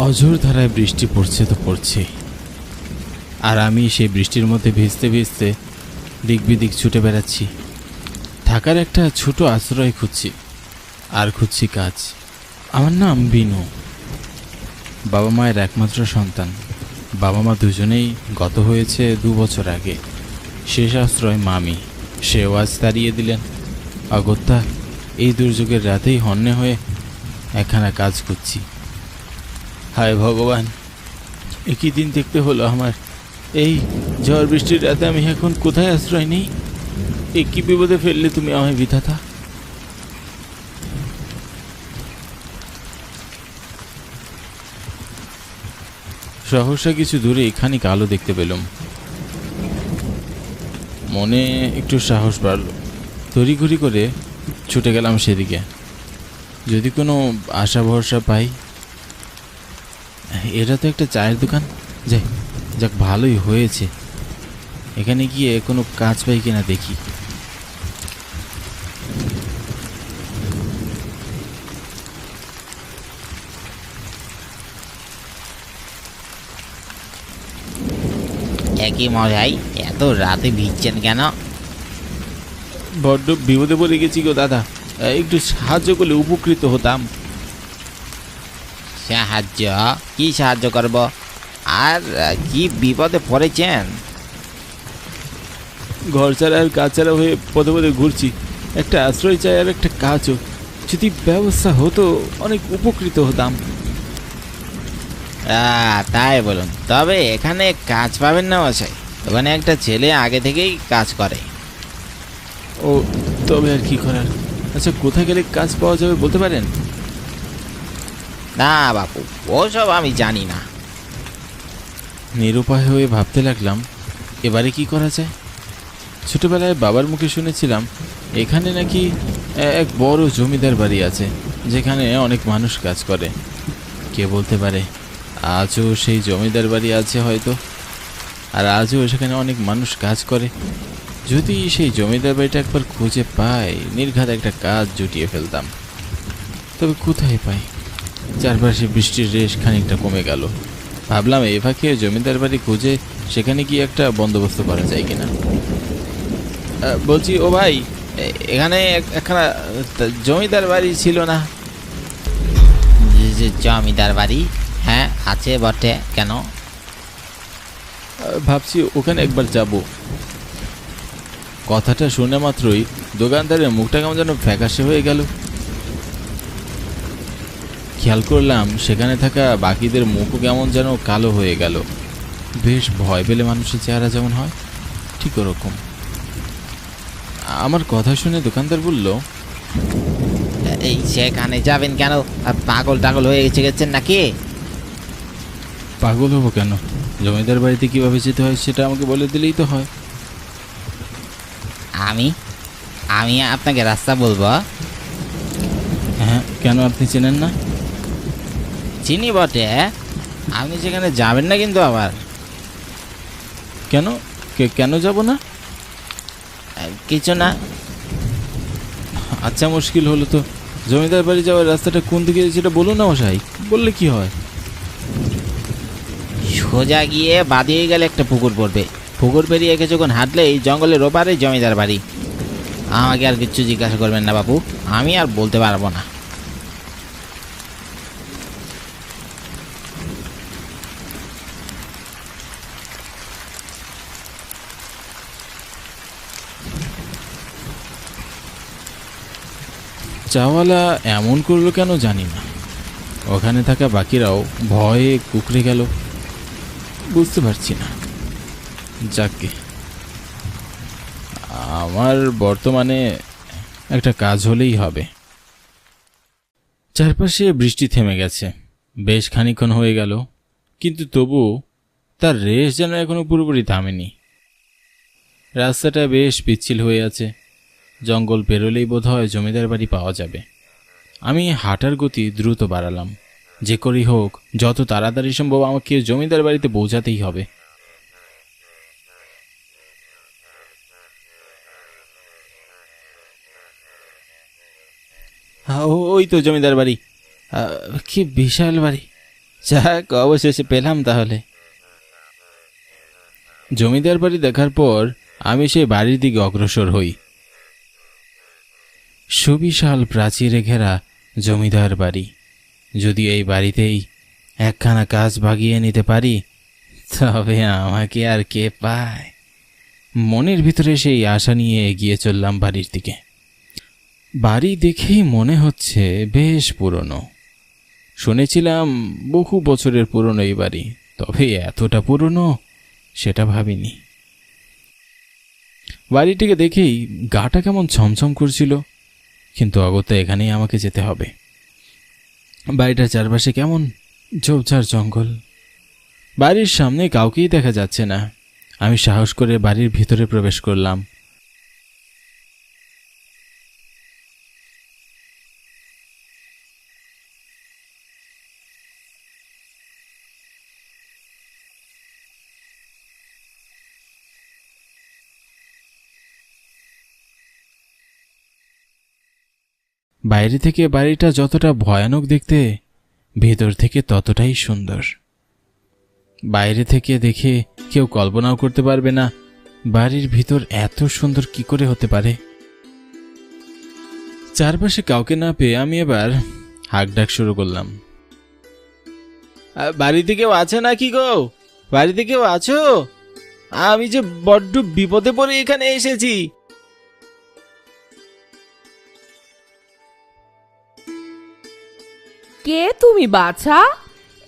অঝোর ধারায় বৃষ্টি পড়ছে তো পড়ছে, আর আমি সেই বৃষ্টির মধ্যে ভিজতে ভিজতে দিক বিদিক ছুটে বেড়াচ্ছি। থাকার একটা ছোট আশ্রয় খুঁজছি, আর খুঁজছি কাজ। আমার নাম বিনু, বাবা মায়ের একমাত্র সন্তান। বাবা মা দুজনেই গত হয়েছে 2 বছর আগে। শেষ আশ্রয় মামি, সেও আজ তাড়িয়ে দিলেন। অগত্যা এই দুর্যোগের রাতেই হন্যে হয়ে একখানা কাজ করছি। হায় ভগবান, একই দিন দেখতে হলো আমার। এই ঝড় বৃষ্টির রাতে আমি এখন কোথায় আশ্রয় নেই? কি বিপদে ফেললে তুমি আমায় বিধাতা? সহসা কিছু দূরে খানিক আলো দেখতে পেলাম। মনে একটু সাহস বাড়ল। তড়িঘড়ি করে ছুটে গেলাম সেদিকে, যদি কোনো আশা ভরসা পাই। এটা তো একটা চায়ের দোকান। যাক, ভালোই হয়েছে। এখানে গিয়ে কোনো কাজ পাই কিনা দেখি। একই মশাই, এত রাতে ভিজছেন কেন? বড্ড বিপদে পড়ে গেছি গো দাদা, একটু সাহায্য করলে উপকৃত হতাম। সাহায্য? কি সাহায্য করব? আর কি বিপদে পড়েছেন? ঘর ছাড়া আর কাজ ছাড়া হয়ে পদে পদে ঘুরছি। একটা আশ্রয় চাই আর একটা কাজও। যদি ব্যবস্থা হতো অনেক উপকৃত হতাম। তাই বলুন, তবে এখানে কাজ পাবেন না মশাই। ওখানে একটা ছেলে আগে থেকেই কাজ করে। ও, তবে আর কি করার। আচ্ছা, কোথায় গেলে কাজ পাওয়া যাবে বলতে পারেন? না বাপু, ওসব আমি জানি না। নিরুপায় হয়ে ভাবতে লাগলাম, এবারে কি করা যায়। ছোটবেলায় বাবার মুখে শুনেছিলাম এখানে নাকি এক বড় জমিদার বাড়ি আছে, যেখানে অনেক মানুষ কাজ করে। কে বলতে পারে আজও সেই জমিদার বাড়ি আছে হয়তো, আর আজও সেখানে অনেক মানুষ কাজ করে। যদি সেই জমিদার বাড়িটা একবার খুঁজে পাই, নির্ঘাত একটা কাজ জুটিয়ে ফেলতাম। তবে কোথায় পাই? চারপাশে বৃষ্টির রেশ খানিকটা কমে গেল। ভাবলাম এই ফাঁকে জমিদার বাড়ি খুঁজে সেখানে গিয়ে একটা বন্দোবস্ত করা যায় কিনা। বলছি, ও ভাই, এখানে একখানা জমিদার বাড়ি ছিল না? জমিদার বাড়ি? হ্যাঁ, আছে বটে। কেন? ভাবছি ওখানে একবার যাব। কথাটা শুনে মাত্রই দোকানদারের মুখটা কেমন যেন ফ্যাকাশে হয়ে গেল। খেয়াল করলাম সেখানে থাকা বাকিদের মুখও কেমন যেন কালো হয়ে গেল। বেশ ভয় পেলে মানুষের চেহারা যেমন হয় ঠিক ওরকম। আমার কথা শুনে দোকানদার বলল, এই সেখানে যাবেন কেন? পাগল টাগল হয়ে গেছেন নাকি? পাগল হবো কেন? জমিদার বাড়িতে কিভাবে যেতে হয় সেটা আমাকে বলে দিলেই তো হয়। আমি আমি আপনাকে রাস্তা বলবো? হ্যাঁ, কেন আপনি চেনেন না? চিনি বটে, আপনি সেখানে যাবেন না কিন্তু আবার। কেন? কেন যাব না? কিছু না। আচ্ছা, মুশকিল হলো তো। জমিদার বাড়ি যাওয়ার রাস্তাটা কোন দিকে সেটা বলুন না মশাই, বললে কি হয়? সোজা গিয়ে বাদিয়ে গেলে একটা পুকুর পড়বে। পুকুর পেরিয়ে কিছুক্ষণ হাঁটলেই জঙ্গলের ওপারে জমিদার বাড়ি। আমাকে আর কিচ্ছু জিজ্ঞাসা করবেন না বাপু, আমি আর বলতে পারবো না। চাওয়ালা এমন করলো কেন জানি না। ওখানে থাকা বাকিরাও ভয়ে কুকড়ে গেল, বুঝতে পারছি না। যাকে, আমার বর্তমানে একটা কাজ হলেই হবে। চারপাশে বৃষ্টি থেমে গেছে, বেশ খানিকক্ষণ হয়ে গেল, কিন্তু তবু তার রেশ যেন এখনো পুরোপুরি থামেনি। রাস্তাটা বেশ পিচ্ছিল হয়ে আছে। জঙ্গল পেরোলেই বোধ হয় জমিদার বাড়ি পাওয়া যাবে। আমি হাঁটার গতি দ্রুত বাড়ালাম। যে করেই হোক যত তাড়াতাড়ি সম্ভব আমাকে জমিদার বাড়িতে পৌঁছাতেই হবে। ওই তো জমিদার বাড়ি। কি বিশাল বাড়ি, যাক, অবশেষে পেলাম তাহলে। জমিদার বাড়ি দেখার পর আমি সেই বাড়ির দিকে অগ্রসর হই। সুবিশাল প্রাচীরে ঘেরা জমিদার বাড়ি। যদি এই বাড়িতেই একখানা কাজ বাগিয়ে নিতে পারি তবে আমাকে আর কে পায়। মনের ভিতরে সেই আশা নিয়ে এগিয়ে চললাম বাড়ির দিকে। বাড়ি দেখেই মনে হচ্ছে বেশ পুরনো। শুনেছিলাম বহু বছরের পুরনো এই বাড়ি, তবে এতটা পুরনো সেটা ভাবিনি। বাড়িটিকে দেখেই গাটা কেমন ছমছম করছিল, কিন্তু অগত্যা এখানেই আমাকে যেতে হবে। বাড়িটার চারপাশে কেমন ঝোপঝাড় জঙ্গল, বাড়ির সামনে কাউকেই দেখা যাচ্ছে না। আমি সাহস করে বাড়ির ভিতরে প্রবেশ করলাম। বাইরে থেকে বাড়িটা যতটা ভয়ানক দেখতে, ভেতর থেকে ততটাই সুন্দর। বাইরে থেকে দেখে কেউ কল্পনাও করতে পারবে না বাড়ির ভিতর এত সুন্দর কি করে হতে পারে। চারপাশে কাউকে না পেয়ে আমি এবার হাঁকডাক শুরু করলাম। বাড়িতে কেউ আছে নাকি গো? বাড়িতে কেউ আছো? আমি যে বড্ড বিপদে পড়ে এখানে এসেছি। কে তুমি বাছা?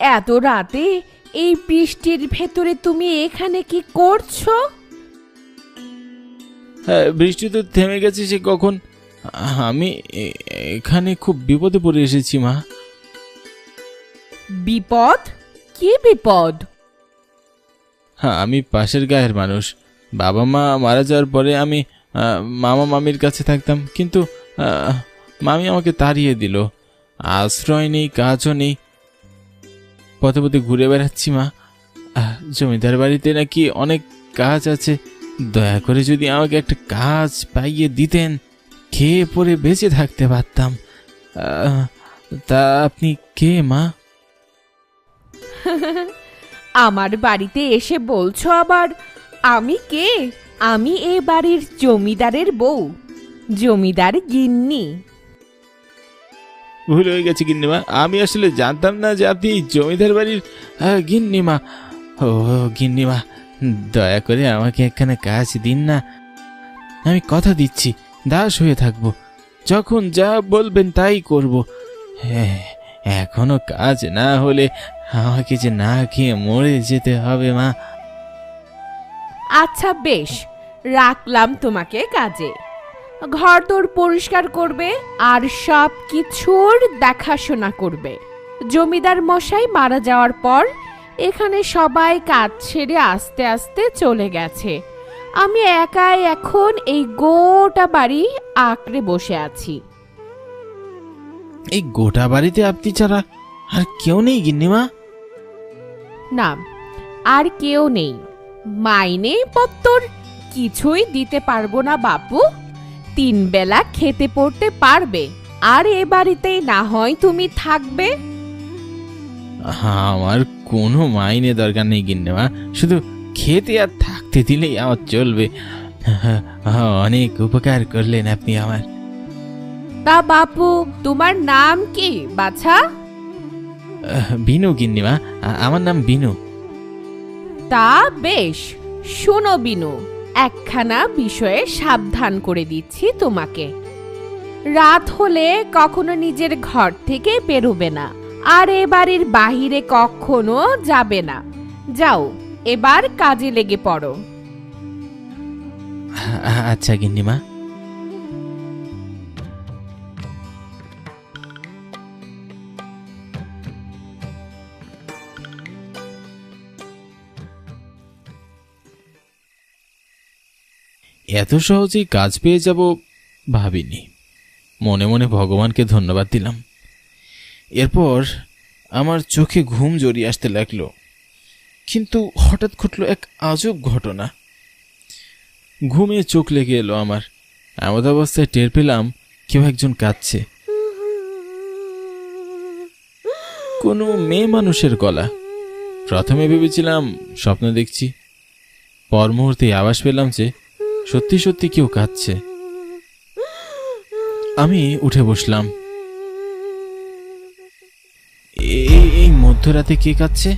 এত রাতে এই বৃষ্টির ভেতরে তুমি এখানে কি করছো? হ্যাঁ, বৃষ্টি তো থেমে গেছে সে কখন। আমি এখানে খুব বিপদে পড়ে এসেছি মা। বিপদ? কি বিপদ? হ্যাঁ, আমি পাশের গায়ের মানুষ। বাবা মা মারা যাওয়ার পরে আমি মামা মামির কাছে থাকতাম, কিন্তু মামি আমাকে তাড়িয়ে দিল। আশ্রয় নেই, কাজও নেই, পথে পথে ঘুরে বেড়াচ্ছি মা। জমিদার বাড়িতে নাকি অনেক কাজ আছে, দয়া করে যদি আমাকে একটা কাজ পাইয়ে দিতেন, খেয়ে পরে বেঁচে থাকতে পারতাম। তা আপনি কে মা? আমার বাড়িতে এসে বলছো আবার আমি কে? আমি এ বাড়ির জমিদারের বউ, জমিদার গিন্নি। ভুল হয়ে গেছে গিন্নিমা, আমি আসলে জানতাম না যে আপনি জমিদার বাড়ির গিন্নিমা। ও গিন্নিমা, দয়া করে আমাকে একখানা কাজ দিন না। আমি কথা দিচ্ছি দাস হয়ে থাকবো, যখন যা বলবেন তাই করব। হ্যাঁ, এখনো কাজ না হলে আমাকে যে না খেয়ে মরে যেতে হবে মা। আচ্ছা বেশ, রাখলাম তোমাকে কাজে। ঘরদোর পরিষ্কার করবে আর সব কিছুর দেখাশোনা করবে। জমিদার মশাই মারা যাওয়ার পর এখানে সবাই কাজ ছেড়ে আস্তে আস্তে চলে গেছে। আমি একাই এখন এই গোটা বাড়ি আঁকড়ে বসে আছি। এই গোটা বাড়িতে আপনি ছাড়া আর কেউ নেই গিন্নিমা? না, আর কেউ নেই। মাইনে পত্তর কিছুই দিতে পারবো না বাপু। 3 বেলা খেতে পড়তে পারবে, আর এ বাড়িতেই না হয় তুমি থাকবে। আমার কোনো মাইনে দরকার নেই গিন্নিমা, শুধু খেতে আর থাকতে দিলেই আমার চলবে। অনেক উপকার করলেন আপনি আমার। তা বাপু, তোমার নাম কি বাছা? বিনু গিন্নিমা, আমার নাম বিনু। তা বেশ, শোনো বিনু, একখানা বিষয়ে সাবধান করে দিচ্ছি তোমাকে। রাত হলে কখনো নিজের ঘর থেকে বেরোবে না, আর এ বাড়ির বাহিরে কখনো যাবে না। যাও, এবার কাজে লেগে পড়ো। আচ্ছা গিন্নিমা। এত সহজেই কাজ পেয়ে যাব ভাবিনি। মনে মনে ভগবানকে ধন্যবাদ দিলাম। এরপর আমার চোখে ঘুম জড়িয়ে আসতে লাগলো, কিন্তু হঠাৎ ঘটল এক আজব ঘটনা। ঘুমে চোখ লেগে এলো আমার। এমন অবস্থায় টের পেলাম কেউ একজন কাঁদছে। কোনো মেয়ে মানুষের গলা। প্রথমে ভেবেছিলাম স্বপ্ন দেখছি, পর মুহূর্তে আভাস পেলাম যে সত্যি সত্যি কেউ কাঁদছে। আমি উঠে বসলাম। এই মধ্যরাতে কে কাঁদছে?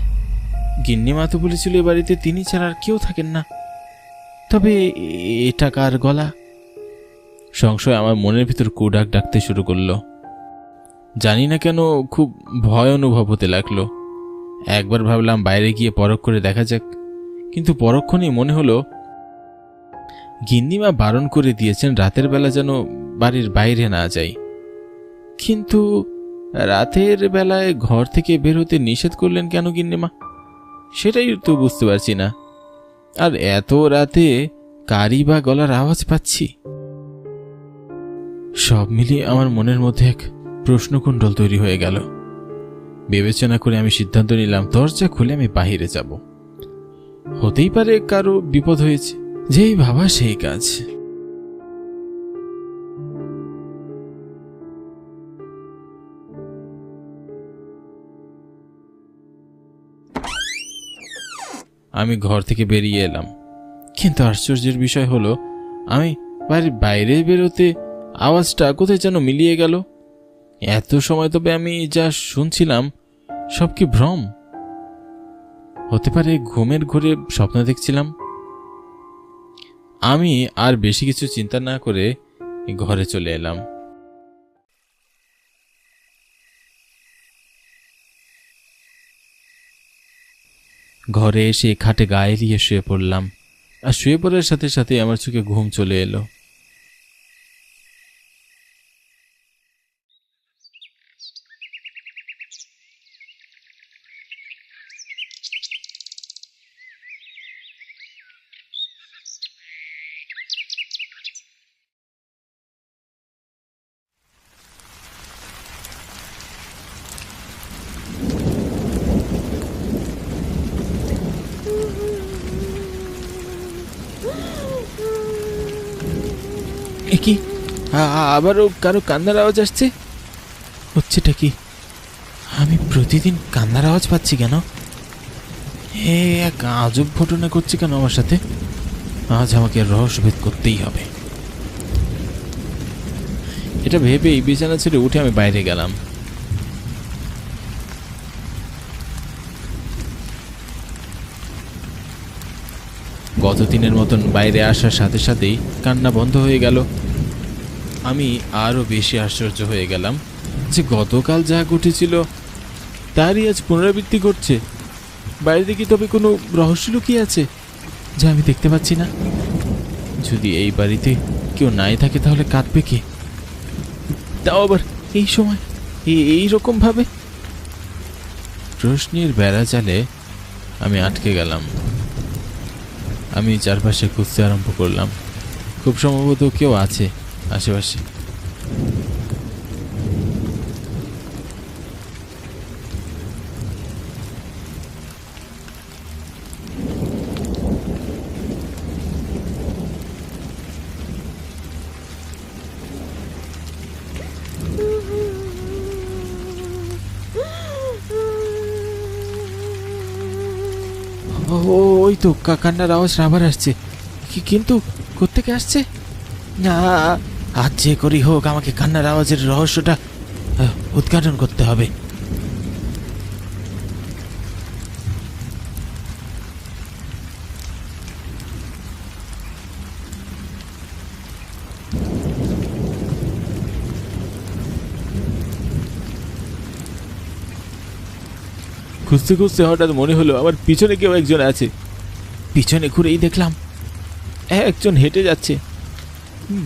গিন্নিমা তো বলেছিল এ বাড়িতে তিনি ছাড়া আর কেউ থাকেন না, তবে এটা কার গলা? সংশয় আমার মনের ভিতর কুডাক ডাকতে শুরু করলো। জানি না কেন খুব ভয় অনুভব হতে লাগলো। একবার ভাবলাম বাইরে গিয়ে পরখ করে দেখা যাক, কিন্তু পরক্ষণেই মনে হলো গিন্নিমা বারণ করে দিয়েছেন রাতের বেলা যেন বাড়ির বাইরে না যাই। কিন্তু রাতের বেলায় ঘর থেকে বের হতে নিষেধ করলেন কেন গিন্নিমা? সেটাই তো বুঝতে পারছি না। আর এত রাতে কারি বা গলার আওয়াজ পাচ্ছি। সব মিলিয়ে আমার মনের মধ্যে এক প্রশ্নকুণ্ডল তৈরি হয়ে গেল। বিবেচনা করে আমি সিদ্ধান্ত নিলাম দরজা খুলে আমি বাহিরে যাব। হতেই পারে কারো বিপদ হয়েছে, যেই ভাবা সেই কাজ। আমি ঘর থেকে বেরিয়ে এলাম, কিন্তু আশ্চর্যের বিষয় হলো আমি বাড়ির বাইরে বেরোতে আওয়াজটা কোথায় যেন মিলিয়ে গেল। এত সময় তবে আমি যা শুনছিলাম সব কি ভ্রম? হতে পারে ঘুমের ঘোরে স্বপ্ন দেখছিলাম। আমি আর বেশি কিছু চিন্তা না করে ঘরে চলে এলাম। ঘরে এসে খাটে গায়ে দিয়ে শুয়ে পড়লাম, আর শুয়ে পড়ার সাথে সাথে আমার চোখে ঘুম চলে এলো। কি আবারও কারো কান্নার আওয়াজ আসছে? হচ্ছেটা কি? আমি প্রতিদিন কান্নার আওয়াজ পাচ্ছি কেন? এক আজব ঘটনা করছে কেন আমার সাথে? আজ আমাকে রহস্যভেদ করতেই হবে। এটা ভেবে এই বিছানা ছেড়ে উঠে আমি বাইরে গেলাম। গতদিনের মতন বাইরে আসার সাথে সাথেই কান্না বন্ধ হয়ে গেল। আমি আরও বেশি আশ্চর্য হয়ে গেলাম যে গতকাল যা ঘটেছিল তারই আজ পুনরাবৃত্তি করছে। বাইরে কি তবে কোনো রহস্য লুকিয়ে আছে যা আমি দেখতে পাচ্ছি না? যদি এই বাড়িতে কেউ নাই থাকে তাহলে কাঁদবে কে? তাও আবার এই সময়, এই রকম ভাবে? প্রশ্নের বেড়া জালে আমি আটকে গেলাম। আমি চারপাশে খুঁজতে আরম্ভ করলাম। খুব সম্ভবত কেউ আছে আশেপাশে। ওই তো কান্নার আওয়াজ আবার আসছে, কিন্তু কোত্থেকে আসছে? না, আজ যে করি হোক আমাকে কান্নার আওয়াজের রহস্যটা উদ্ঘাটন করতে হবে। খুঁজতে খুঁজতে হঠাৎ মনে হলো আমার পিছনে কেউ একজন আছে। পিছনে ঘুরেই দেখলাম একজন হেঁটে যাচ্ছে।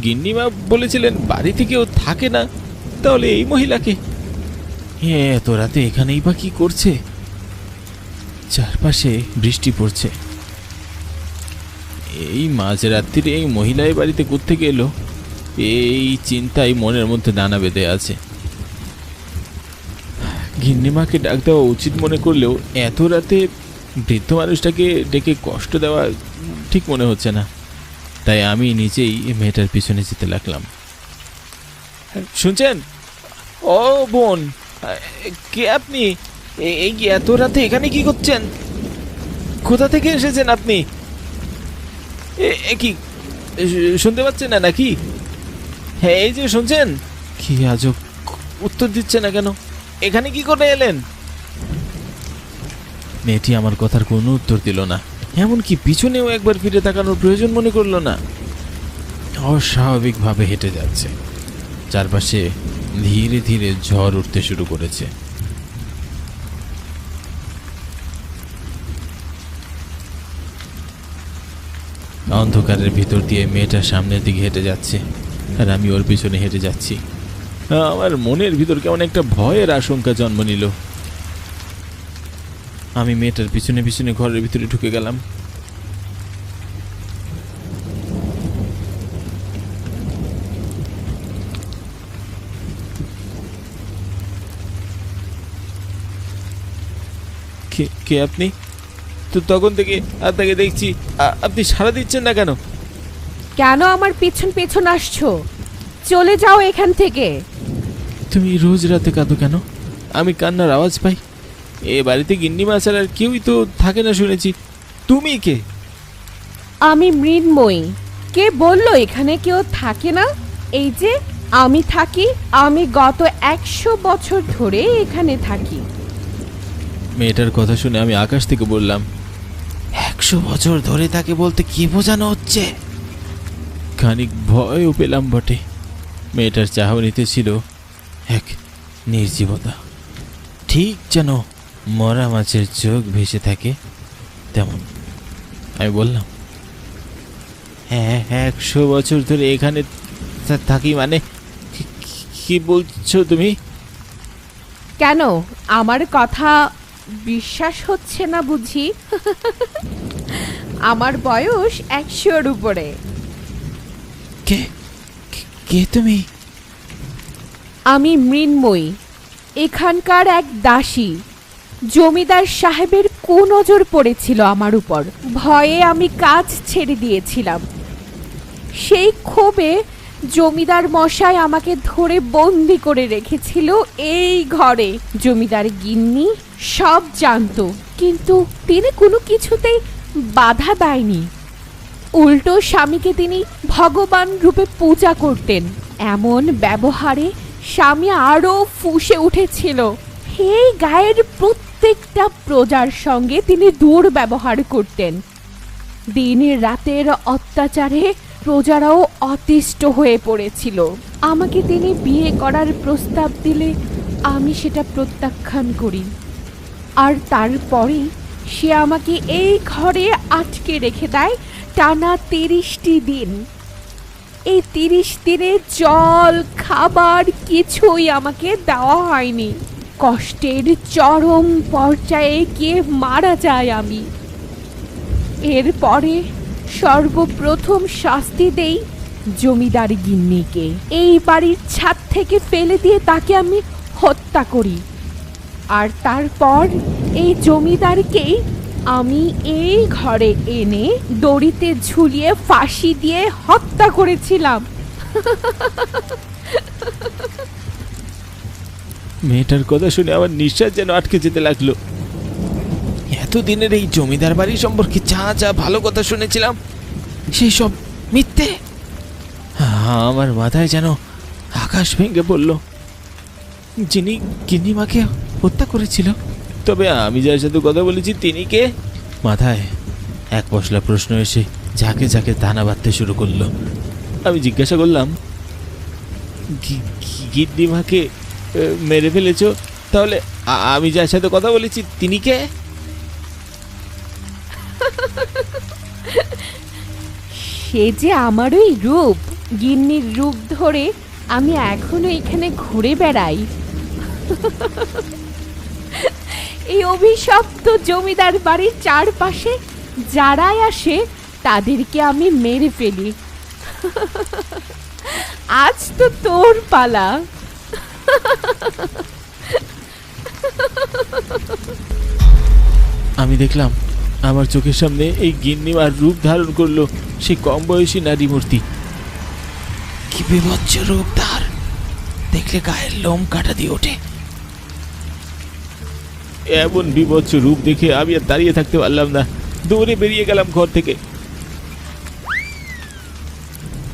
গিন্নিমা বলেছিলেন বাড়িতে কেউ থাকে না, তাহলে এই মহিলাকে এত রাতে এখানেই বা কি করছে? চারপাশে বৃষ্টি পড়ছে। এই মাঝরাত্রিরে এই মহিলা এই বাড়িতে কোত্থেকে এলো? এই চিন্তাই মনের মধ্যে দানা বেঁধে আছে। গিন্নিমাকে ডাক দেওয়া উচিত মনে করলেও এত রাতে বৃদ্ধ মানুষটাকে ডেকে কষ্ট দেওয়া ঠিক মনে হচ্ছে না, তাই আমি নিজেই মেয়েটার পিছনে যেতে লাগলাম। শুনছেন? ও বোন, কে আপনি? এই কি এত রাতে এখানে কি করছেন? কোথা থেকে এসেছেন আপনি? কি শুনতে পাচ্ছেন না নাকি? হ্যাঁ, এই যে শুনছেন। কি আজব, উত্তর দিচ্ছে না কেন? এখানে কি করে এলেন? মেয়েটি আমার কথার কোনো উত্তর দিল না, এমনকি পিছনেও একবার ফিরে তাকানোর প্রয়োজন মনে করলো না। অস্বাভাবিকভাবে হেঁটে যাচ্ছে। চারপাশে ধীরে ধীরে ঝড় উঠতে শুরু করেছে। অন্ধকারের ভিতর দিয়ে মেয়েটা সামনের দিকে হেঁটে যাচ্ছে, আর আমি ওর পিছনে হেঁটে যাচ্ছি। আমার মনের ভিতর কেমন একটা ভয়ের আশঙ্কা জন্ম নিল। আমি মেয়েটার পিছনে পিছনে ঘরের ভিতরে ঢুকে গেলাম। কে আপনি? তো তখন থেকে আপনাকে দেখছি, আপনি সাড়া দিচ্ছেন না কেন? কেন আমার পিছন পিছন আসছো? চলে যাও এখান থেকে। তুমি রোজ রাতে কাঁদো কেন? আমি কান্নার আওয়াজ পাই। এ বাড়িতে গিন্নিমা ছাড়া আর কেউই তো থাকে না শুনেছি। তুমি কে? আমি মৃন্ময়ী। কে বললো এখানে কেউ থাকে না? এই যে আমি থাকি। আমি গত 100 বছর ধরে এখানে থাকি। মেয়েটার কথা শুনে আমি আকাশ থেকে বললাম, 100 বছর ধরে থাকে বলতে কি বোঝানো হচ্ছে? খানিক ভয়ও পেলাম বটে। মেয়েটার চাহনিতে ছিল এক নির্জীবতা, ঠিক যেন মরা মাছের চোখ ভেসে থাকে তেমন। আমি বললাম, হ্যাঁ, 100 বছর ধরে এখানে থাকি মানে কি বলছো তুমি? কেন আমার কথা বিশ্বাস হচ্ছে না বুঝি? আমার বয়স 100-র উপরে। কে কে তুমি? আমি মৃন্ময়ী, এখানকার এক দাসী। জমিদার সাহেবের কুনজর পড়েছিল আমার উপর। ভয়ে আমি কাজ ছেড়ে দিয়েছিলাম। সেই ক্ষোভে জমিদার মশাই আমাকে ধরে বন্দি করে রেখেছিল এই ঘরে। জমিদার গিন্নি সব জানতো, কিন্তু তিনি কোনো কিছুতেই বাধা দেয়নি। উল্টো স্বামীকে তিনি ভগবান রূপে পূজা করতেন। এমন ব্যবহারে স্বামী আরো ফুঁসে উঠেছিল। এই গায়ের প্রত্যেকটা প্রজার সঙ্গে তিনি দুর্ব্যবহার করতেন। দিনের রাতের অত্যাচারে প্রজারাও অতিষ্ঠ হয়ে পড়েছিল। আমাকে তিনি বিয়ে করার প্রস্তাব দিলে আমি সেটা প্রত্যাখ্যান করি। আর তারপরে সে আমাকে এই ঘরে আটকে রেখে দেয় টানা 30টি দিন। এই 30 দিনে জল খাবার কিছুই আমাকে দেওয়া হয়নি। কষ্টের চরম পর্যায়ে গিয়ে মারা যায় আমি। এরপরে সর্বপ্রথম শাস্তি দেই জমিদার গিন্নিকে। এই বাড়ির ছাদ থেকে ফেলে দিয়ে তাকে আমি হত্যা করি। আর তারপর এই জমিদারকেই আমি এই ঘরে এনে দড়িতে ঝুলিয়ে ফাঁসি দিয়ে হত্যা করেছিলাম। মেয়েটার কথা শুনে আমার নিঃশ্বাস যেন আটকে যেতে লাগলো। এতদিনের এই জমিদার বাড়ি সম্পর্কে যা যা ভালো কথা শুনেছিলাম সেই সব মিথ্যে। আমার মাথায় যেন আকাশ ভেঙে পড়ল। যিনি গিন্নিমাকে হত্যা করেছিল, তবে আমি যার সাথে কথা বলেছি তিনি কে? মাথায় এক পশলা প্রশ্ন এসে ঝাঁকে ঝাঁকে দানা বাঁধতে শুরু করলো। আমি জিজ্ঞাসা করলাম, গিন্নিমাকে মেরে ফেলেছ? তাহলে আমি যার সাথে কথা বলেছি তিনি কে? সে যে আমারই রূপ। গিন্নির রূপ ধরে আমি এখনো এখানে ঘুরে বেড়াই। এই অভিশপ্ত জমিদার বাড়ির চারপাশে যারাই আসে তাদেরকে আমি মেরে ফেলি। আজ তো তোর পালা। আমি দেখলাম আমার চোখের সামনে এই গিন্নিমার রূপ ধারণ করলো সেই কম বয়সী নারী মূর্তি। কি বিভৎস রূপ তার, দেখলে গায়ের লোম কাটা দিয়ে ওঠে। এমন বিভৎস রূপ দেখে আমি আর দাঁড়িয়ে থাকতে পারলাম না, দৌড়ে বেরিয়ে গেলাম ঘর থেকে।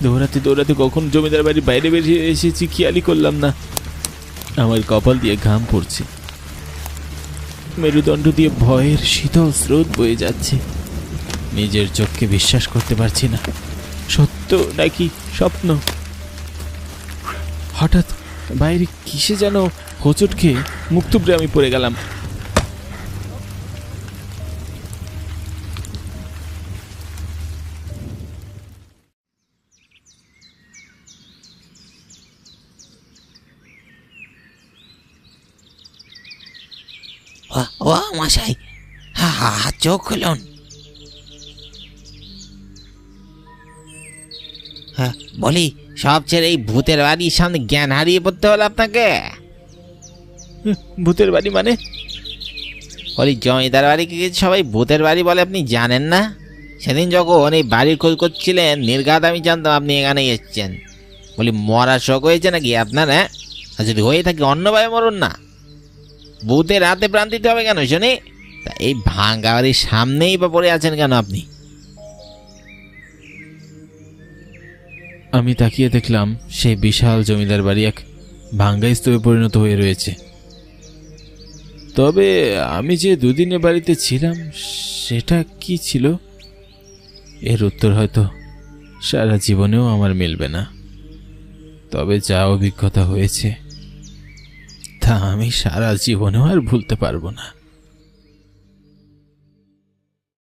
দৌড়াতে দৌড়াতে কখন জমিদার বাড়ির বাইরে বেরিয়ে এসেছি খেয়ালই করলাম না। আমার কপাল দিয়ে ঘাম পড়ছে, মেরুদণ্ড দিয়ে ভয়ের শীতল স্রোত বয়ে যাচ্ছে। নিজের চোখকে বিশ্বাস করতে পারছি না, সত্য নাকি স্বপ্ন। হঠাৎ বাইরে কিসে যেন হোঁচট খেয়ে মুখ থুবড়ে আমি পড়ে গেলাম। ও মশাই, চোখ খুলুন। হ্যাঁ বলি, সব ছেড়ে এই ভূতের বাড়ির সামনে জ্ঞান হারিয়ে পড়তে হলো আপনাকে? ভূতের বাড়ি মানে? বলি, জমিদার বাড়িকে সবাই ভূতের বাড়ি বলে, আপনি জানেন না? সেদিন যখন এই বাড়ির খোঁজ করছিলেন, নির্ঘাত আমি জানতাম আপনি এখানে এসেছেন। বলি, মরার শখ হয়েছে নাকি আপনার? হ্যাঁ, আর যদি হয়ে থাকে অন্যভাবে মরুন না, ভূতের হাতে প্রাণ দিতে হবে কেন শুনি? তা এই ভাঙ্গা বাড়ির সামনেই বা পড়ে আছেন কেন আপনি? আমি তাকিয়ে দেখলাম সেই বিশাল জমিদার বাড়ি এক ভাঙ্গা স্তূপে পরিণত হয়ে রয়েছে। তবে আমি যে দুদিনে বাড়িতে ছিলাম সেটা কি ছিল, এর উত্তর হয়তো সারা জীবনেও আমার মিলবে না। তবে যা অভিজ্ঞতা হয়েছে তা আমি সারা জীবনেও আর ভুলতে পারবো না।